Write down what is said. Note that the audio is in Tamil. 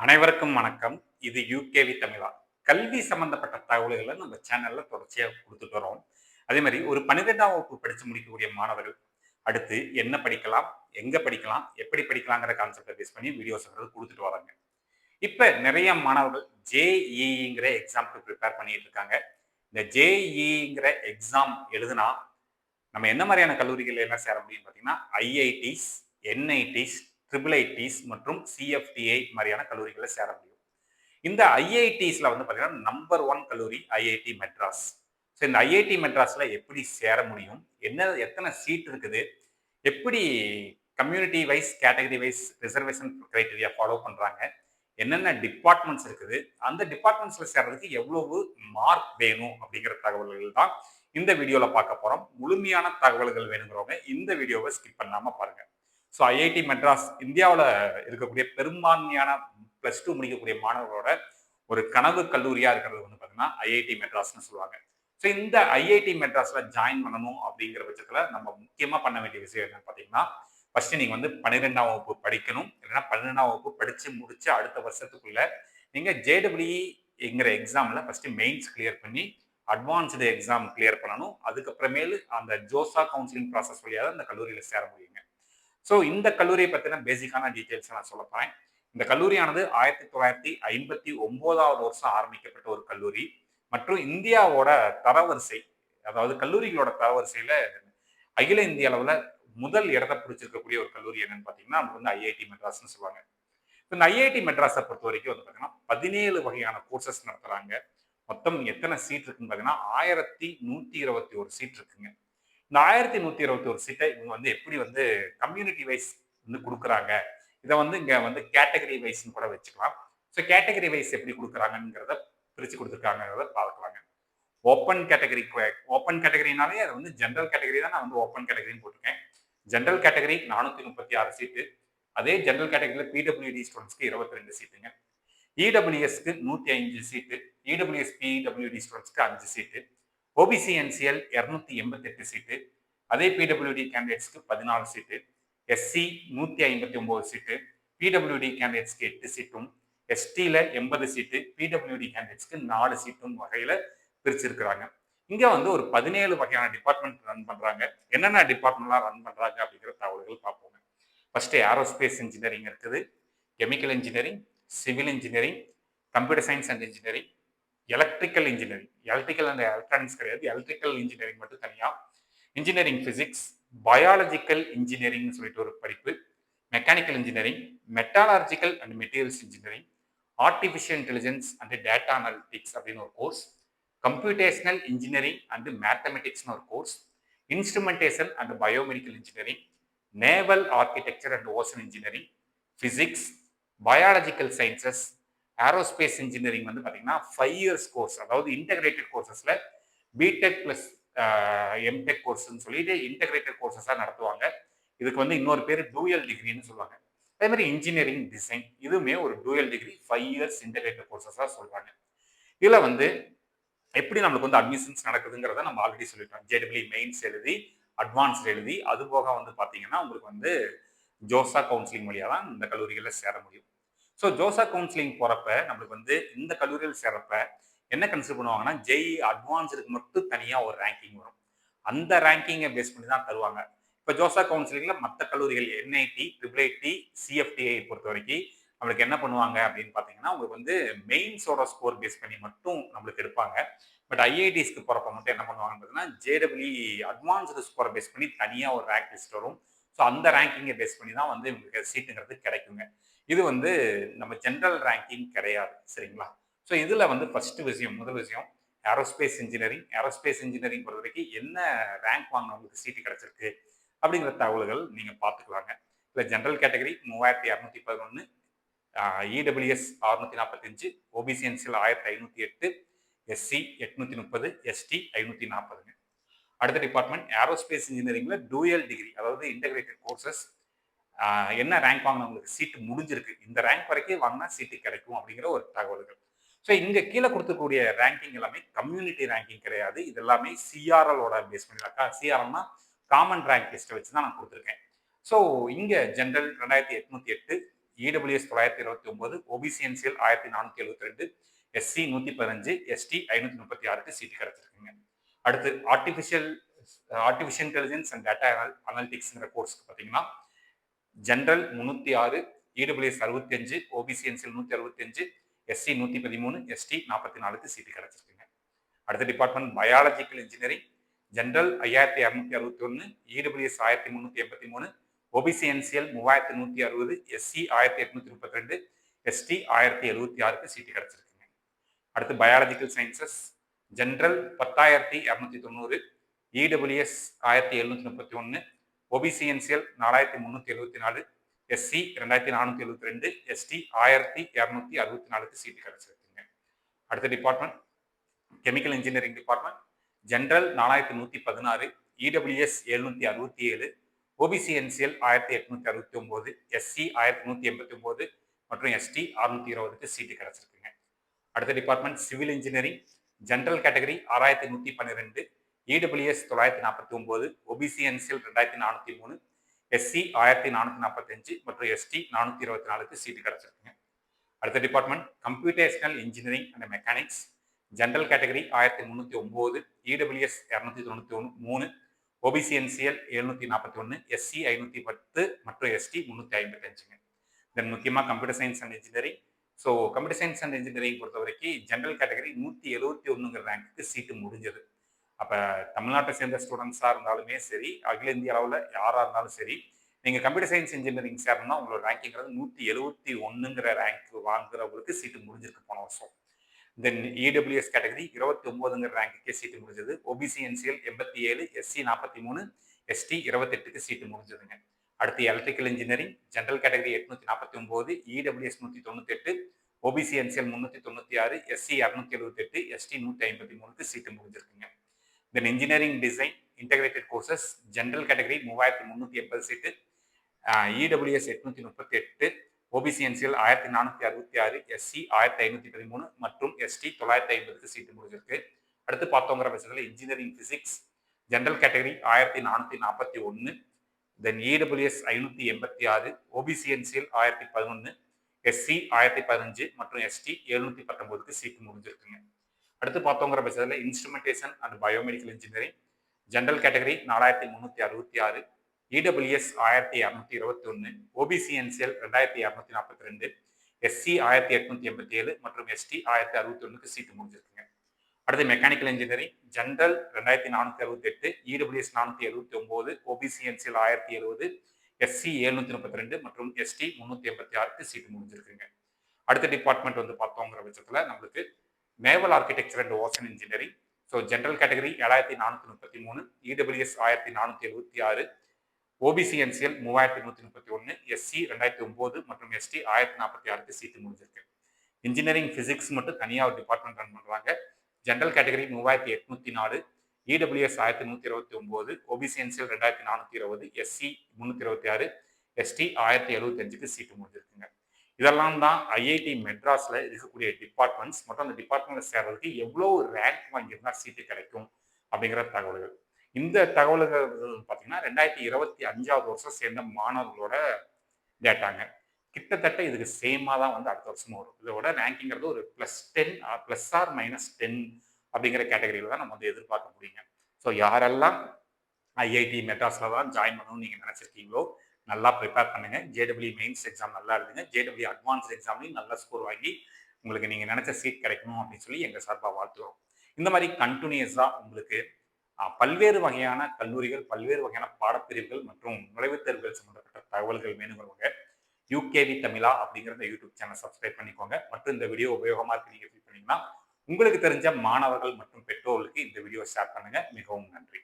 அனைவருக்கும் வணக்கம். இது யூகேவி தமிழா. கல்வி சம்பந்தப்பட்ட தகவல்கள நம்ம சேனல்ல தொடர்ச்சியா குடுத்துட்டு வரோம். அதே மாரி ஒரு 12ஆம் வகுப்பு படிச்சு முடிக்கக்கூடிய மாணவர்கள், அடுத்து என்ன படிக்கலாம்? எங்க படிக்கலாம்? எப்படி படிக்கலாங்கிற கான்செப்ட்ட பேஸ் பண்ணி வீடியோஸ் வந்து குடுத்துட்டு வராங்க. இப்ப நெறைய மாணவர்கள் ஜேஇஇங்கிற எக்ஸாம்க்கு பிரிப்பேர் பண்ணிட்டு இருக்காங்க. இந்த ஜேஇஇங்கிற எக்ஸாம் எழுதுனா, நம்ம என்ன மாரியான கல்லூரிகள்ல எல்லாம் சேர முடியும்னு பார்த்தீங்கன்னா, ஐஐடிஸ், என்ஐடிஸ், ட்ரிபிள் ஐடிஸ் மற்றும் சிஎஃப்டிஐ மாரியான கல்லூரிகள்ல சேர முடியும். இந்த ஐஐடிஸ்ல வந்து பார்த்தீங்கன்னா, நம்பர் 1 கல்லூரி ஐஐடி மெட்ராஸ். ஸோ இந்த ஐஐடி மெட்ராஸ்ல எப்படி சேர முடியும்? எத்தன சீட் இருக்குது? எப்படி community wise, category wise reservation criteria follow பண்றாங்க? என்னென்ன டிபார்ட்மெண்ட்ஸ் இருக்குது? அந்த டிபார்ட்மெண்ட்ஸ்ல சேர்றதுக்கு எவ்வளவு மார்க் வேணும்? அப்படிங்கிற தகவல்கள் தான் இந்த வீடியோல பார்க்க போறோம். முழுமையான தகவல்கள் வேணுங்கிறவங்க இந்த வீடியோவை ஸ்கிப் பண்ணாம பாருங்க. ஸோ ஐஐடி மெட்ராஸ் இந்தியாவுல இருக்கக்கூடிய பெரும்பான்மையான +2 முடிக்கக்கூடிய மாணவர்களோட ஒரு கனவு கல்லூரியா இருக்கிறது வந்து பார்த்தீங்கன்னா, ஐஐடி மெட்ராஸ்ன்னு சொல்லுவாங்க. ஸோ இந்த ஐஐடி மெட்ராஸ்ல ஜாயின் பண்ணணும் அப்படிங்கிற பட்சத்துல நம்ம முக்கியமா பண்ண வேண்டிய விஷயம் என்னன்னு பார்த்தீங்கன்னா, ஃபர்ஸ்ட் நீங்க வந்து 12ஆம் வகுப்பு படிக்கணும். இல்லைன்னா 12ஆம் வகுப்பு படிச்சு முடிச்சு அடுத்த வருஷத்துக்குள்ள நீங்க ஜேஇஇங்கிற எக்ஸாம்ல ஃபர்ஸ்ட் மெயின்ஸ் கிளியர் பண்ணி அட்வான்ஸ்டு எக்ஸாம் கிளியர் பண்ணணும். அதுக்கப்புறமேலு அந்த ஜோசா கவுன்சிலிங் ப்ராசஸ் வழியா தான் இந்த கல்லூரியில சேர முடியுங்க. ஸோ இந்த கல்லூரியை பத்தின பேசிக்கான டீடைல்ஸ் நான் சொல்ல போறேன். இந்த கல்லூரியானது 1959வது வருஷம் ஆரம்பிக்கப்பட்ட ஒரு கல்லூரி மற்றும் இந்தியாவோட தரவரிசை, அதாவது கல்லூரிகளோட தரவரிசையில அகில இந்திய அளவுல முதல் இடத்தை பிடிச்சிருக்கக்கூடிய ஒரு கல்லூரி என்னன்னு பார்த்தீங்கன்னா, அது வந்து ஐஐடி மெட்ராஸ்ன்னு சொல்லுவாங்க. இந்த ஐஐடி மெட்ராஸை பொறுத்த வரைக்கும் வந்து பார்த்தீங்கன்னா, 17 வகையான கோர்சஸ் நடத்துறாங்க. மொத்தம் எத்தனை சீட் இருக்குன்னு பார்த்தீங்கன்னா, 1121 சீட் இருக்குங்க. இந்த 1121 சீட்டை இவங்க வந்து எப்படி வந்து கம்யூனிட்டி வைஸ் வந்து குடுக்குறாங்க. இத வந்து இங்க வந்து கேட்டகரி வைஸ்ன்னு கூட வச்சுக்கலாம். ஸோ கேட்டகரி வைஸ் எப்படி குடுக்குறாங்கங்கிறத பிரிச்சு குடுத்துருக்காங்கங்கிறத பார்க்கலாங்க. ஓப்பன் கேட்டகரினாலே அது வந்து ஜெனரல் கேட்டகரி தான் நான் வந்து ஓப்பன் கேட்டகரின்னு போட்டிருக்கேன். ஜெனரல் கேட்டகரி 436 சீட்டு. அதே ஜெனரல் கேட்டகரியில பிடபிள்யூடி ஸ்டூடண்ட்ஸ்க்கு 22 சீட்டுங்க. இடபிள்யூஎஸ்க்கு 105 சீட்டு. இடபிள்யூஎஸ் பிடபிள்யூடி ஸ்டூடண்ட்ஸ்க்கு 5 சீட்டு. ஓபிசி என்சிஎல் 288 சீட்டு. அதே பிடபிள்யூடி கேண்டிடேட்ஸ்க்கு 14 சீட்டு. எஸ்சி 159 சீட்டு. பிடபிள்யூடி கேண்டிடேட்ஸ்க்கு 8 சீட்டும், எஸ்டில 80 சீட்டு, பிடபிள்யூடி கேண்டிடேட்ஸ்க்கு 4 சீட்டும் வகையில பிரிச்சிருக்கிறாங்க. இங்க வந்து ஒரு 17 வகையான டிபார்ட்மெண்ட் ரன் பண்றாங்க. என்னென்ன டிபார்ட்மெண்ட்லாம் ரன் பண்றாங்க அப்படிங்கிற தகவல்கள் பார்ப்போங்க. ஃபர்ஸ்ட் ஏரோஸ்பேஸ் இன்ஜினியரிங் இருக்குது, chemical engineering, civil engineering, computer science and engineering, electrical engineering, electrical and electronics கிடையாது, எலக்ட்ரிக்கல் இன்ஜினியரிங் மட்டும் தனியா, இன்ஜினியரிங் பிசிக்ஸ், பயாலஜிக்கல் இன்ஜினியரிங் சொல்லிட்டு ஒரு படிப்பு, mechanical engineering, metallurgical and materials engineering, artificial intelligence and data analytics அப்படின்னு ஒரு கோர்ஸ், கம்ப்யூட்டேஷனல் இன்ஜினியரிங் அண்ட் மேத்தமெட்டிக்ஸ்னு ஒரு course, instrumentation and biomedical engineering, naval architecture and ocean engineering, physics, biological sciences, aerospace engineering வந்து பார்த்தீங்கன்னா 5 இயர்ஸ் கோர்ஸ், அதாவது இன்டகிரேட்டட் கோர்சஸ்ல பிடெக் பிளஸ் எம்டெக் கோர்ஸ்ன்னு சொல்லிட்டு இன்டகிரேட்டட் கோர்சஸாக நடத்துவாங்க. இதுக்கு வந்து இன்னொரு பேர் டூயல் டிகிரின்னு சொல்லுவாங்க. அதே மாதிரி இன்ஜினியரிங் டிசைன் இதுவுமே ஒரு டூயல் டிகிரி 5 இயர்ஸ் இன்டகிரேட்டட் கோர்சஸாக சொல்றாங்க. இதுல வந்து எப்படி நம்மளுக்கு வந்து அட்மிஷன்ஸ் நடக்குதுங்கிறத நம்ம ஆல்ரெடி சொல்லிட்டோம். ஜேடபிள்யூ மெயின்ஸ் எழுதி, அட்வான்ஸ்ட் எழுதி, அது போக வந்து பார்த்தீங்கன்னா உங்களுக்கு வந்து ஜோசா கவுன்சிலிங் வழியா தான் இந்த கல்லூரிகளில் சேர முடியும். ஸோ ஜோசா கவுன்சிலிங் போறப்ப நம்மளுக்கு வந்து இந்த கல்லூரியில் சேர்றப்ப என்ன கன்சிடர் பண்ணுவாங்கன்னா, ஜேஇ அட்வான்ஸ்டுக்கு மட்டும் தனியா ஒரு ரேங்கிங் வரும். அந்த ரேங்கிங்கை பேஸ் பண்ணி தான் தருவாங்க. இப்போ ஜோசா கவுன்சிலிங்ல மற்ற கல்லூரிகள் என்ஐடி, ட்ரிபிள் ஐடி, சிஎஃப்டிஐ பொறுத்த வரைக்கும் நம்மளுக்கு என்ன பண்ணுவாங்க அப்படின்னு பார்த்தீங்கன்னா, உங்களுக்கு வந்து மெயின்ஸோட ஸ்கோர் பேஸ் பண்ணி மட்டும் நம்மளுக்கு எடுப்பாங்க. பட் ஐஐடிஸ்க்கு போறப்ப மட்டும் என்ன பண்ணுவாங்கன்னு பார்த்தீங்கன்னா, ஜேடபிள்யூ அட்வான்ஸ்டு ஸ்கோரை பேஸ் பண்ணி தனியா ஒரு ரேங்க் லிஸ்ட் வரும். ஸோ அந்த ரேங்கிங்கை பேஸ் பண்ணி தான் வந்து உங்களுக்கு சீட்டுங்கிறது கிடைக்குங்க. இது வந்து நம்ம ஜென்ரல் ரேங்கிங் கிடையாது. சரிங்களா? ஸோ இதுல வந்து முதல் விஷயம் ஏரோஸ்பேஸ் இன்ஜினியரிங். ஏரோஸ்பேஸ் இன்ஜினியரிங் பொறுத்த வரைக்கும் என்ன ரேங்க் வாங்கினவங்களுக்கு சீட்டு கிடைச்சிருக்கு அப்படிங்கிற தகவல்கள் நீங்க பார்த்துக்கலாங்க. இல்லை general category 3211, EWS 645, OBC NCL 1508, SC 830, ST 540ங்க. அடுத்த டிபார்ட்மெண்ட் ஏரோஸ்பேஸ் இன்ஜினியரிங்ல டூயல் டிகிரி, அதாவது இன்டகிரேட்டட் கோர்சஸ். என்ன ரேங்க் வாங்கினவங்களுக்கு சீட்டு முடிஞ்சிருக்கு, இந்த ரேங்க் வரைக்கும் வாங்கினா சீட்டு கிடைக்கும் அப்படிங்கிற ஒரு தகவல்கள். ஸோ இங்க கீழே கொடுத்துக்கூடிய ரேங்கிங் எல்லாமே கம்யூனிட்டி ரேங்கிங் கிடையாது. இது எல்லாமே சிஆர்எலோட பேஸ் பண்ணிருக்கா. சிஆர்எல்னா காமன் ரேங்க் லிஸ்ட்டை வச்சு தான் நான் கொடுத்துருக்கேன். ஸோ இங்க general 2808, EWS 929, OBC NCL 1472, SC 115, ST 536க்கு சீட்டு கிடைச்சிருக்குங்க. அடுத்து ஆர்டிஃபிஷியல் இன்டெலிஜென்ஸ் அண்ட் டேட்டா அனாலிட்டிக்ஸ்ங்கிற கோர்ஸ்க்கு பார்த்தீங்கன்னா general 306, EWS 65, OBC NCL 165, SC 113, ST 44க்கு சீட்டு கிடைச்சிருக்குங்க. அடுத்த department biological engineering, general 5261, EWS 1383, OBC NCL 3160, SC 1832, ST 1076க்கு சீட்டு கிடைச்சிருக்குங்க. அடுத்து biological sciences general 10290, EWS 1731, OBC NCL 4374, SC 2472, ST 1264க்கு சீட்டு கிடைச்சிருக்குங்க. அடுத்த department chemical engineering department general 4116, EWS 767, OBC NCL 1869, SC 1189 மற்றும் எஸ்டி 620க்கு சீட்டு கிடைச்சிருக்குங்க. அடுத்த department civil engineering general category 6112, EWS 949, OBC NCL 2403, SC 1445 மற்றும் எஸ்டி 424க்கு சீட்டு கிடைச்சிருக்குங்க. அடுத்த department computational engineering and mechanics general category 1309, EWS 293, OBC NCL 741, SC 510 மற்றும் எஸ்டி 355ங்க. தென் முக்கியமாக computer science and engineering. So computer science and engineering பொறுத்த வரைக்கும் ஜென்ரல் கேட்டகரி 171 ரேங்க்கு சீட்டு முடிஞ்சது. அப்போ தமிழ்நாட்டை சேர்ந்த ஸ்டூடெண்ட்ஸாக இருந்தாலுமே சரி, அகில இந்திய அளவில் யாராக இருந்தாலும் சரி, நீங்கள் கம்ப்யூட்டர் சயின்ஸ் இன்ஜினியரிங் சேரணும்னா உங்களோட ரேங்கிங்கிறது 171ங்கிற ரேங்க் வாங்குறவங்களுக்கு சீட்டு முடிஞ்சிருக்கு போன வருஷம். தென் இடபிள்யூஎஸ் கேட்டகரி 29ங்கிற ரேங்க்குக்கே சீட்டு முடிஞ்சது. ஓபிசிஎன்சிஎல் 87, எஸ்சி 43, எஸ்டி 28க்கு சீட்டு முடிஞ்சதுங்க. அடுத்து electrical engineering general category 849, EWS 198, OBC NCL 396, SC 278, ST 153க்கு சீட்டு முடிஞ்சிருக்குங்க. Then engineering design integrated courses general category 3380 seat, EWS 838, OBC NCL 1466, SC 1513 மற்றும் எஸ்டி 950க்கு சீட்டு முடிஞ்சிருக்கு. அடுத்து பார்த்தோங்கிற பட்சத்தில் engineering physics general category 1441, then EWS 586, OBC NCL 1011, SC 1015 மற்றும் எஸ்டி 719க்கு சீட்டு முடிஞ்சிருக்குங்க. அடுத்து பார்த்தோங்கிற பட்சத்தில் instrumentation and biomedical engineering general category 4366, EWS 1221, OBC NCL 2242, SC 1887 மற்றும் எஸ்டி 1061க்கு சீட்டு முடிஞ்சிருக்குங்க. அடுத்து mechanical engineering general 2468, EWS 479, OBC NCL 1070, SC 732 மற்றும் எஸ்டி 386க்கு சீட்டு முடிஞ்சிருக்குங்க. அடுத்த டிபார்ட்மெண்ட் வந்து பார்த்தோங்கிற பட்சத்தில் நம்மளுக்கு naval architecture and ocean engineering. So general category 7433, EWS 1476, OBC NCL 3131, SC 2009 மற்றும் எஸ்டி 1046க்கு சீட்டு முடிஞ்சிருக்கு. இன்ஜினியரிங் பிசிக்ஸ் மட்டும் தனியாக ஒரு டிபார்ட்மெண்ட் ரன் பண்ணுறாங்க. General category 3804, EWS 1129, OBC NCL 2420, SC 326, ST 1075க்கு சீட்டு முடிஞ்சிருக்குங்க. இதெல்லாம் தான் ஐஐடி மெட்ராஸில் இருக்கக்கூடிய டிபார்ட்மெண்ட்ஸ். மற்றும் அந்த டிபார்ட்மெண்ட்டில் சேர்றதுக்கு எவ்வளோ ரேங்க் வாங்கியிருந்தால் சீட்டு கிடைக்கும் அப்படிங்கிற தகவல்கள். இந்த தகவல்கள் பார்த்தீங்கன்னா 2025வது வருஷம் சேர்ந்த மாணவர்களோட டேட்டாங்க. கிட்டத்தட்ட இதுக்கு சேமாக தான் வந்து அடுத்த வருஷமும் வரும். இதோட ரேங்கிங்கிறது ஒரு +10 +10 அப்படிங்கிற கேட்டகரியில் தான் நம்ம வந்து எதிர்பார்க்க முடியுங்க. ஸோ யாரெல்லாம் ஐஐடி மெட்ராஸில் தான் ஜாயின் பண்ணணும்னு நீங்கள் நினச்சிருக்கீங்களோ நல்லா ப்ரிப்பேர் பண்ணுங்க. ஜேடபிள்யூ மெயின்ஸ் எக்ஸாம் நல்லா எழுதுங்க. ஜேடபிள்யூ அட்வான்ஸ் எக்ஸாம்லையும் நல்ல ஸ்கோர் வாங்கி உங்களுக்கு நீங்கள் நினச்ச சீட் கிடைக்கணும் அப்படின்னு சொல்லி எங்கள் சார்பாக வாழ்த்துவோம். இந்த மாதிரி கண்டினியூஸாக உங்களுக்கு பல்வேறு வகையான கல்லூரிகள், பல்வேறு வகையான பாடப்பிரிவுகள் மற்றும் நுழைவுத் தேர்வுகள் சம்பந்தப்பட்ட தகவல்கள் வேணுங்கிறவங்க யூகேவி தமிழா அப்படிங்கிற இந்த யூடியூப் சேனல் சப்ஸ்கிரைப் பண்ணிக்கோங்க. மற்றும் இந்த வீடியோ உபயோகமாக இருக்கு நீங்கள் ஃபீல் பண்ணீங்கன்னா உங்களுக்கு தெரிஞ்ச மாணவர்கள் மற்றும் பெற்றோர்களுக்கு இந்த வீடியோ ஷேர் பண்ணுங்க. மிகவும் நன்றி.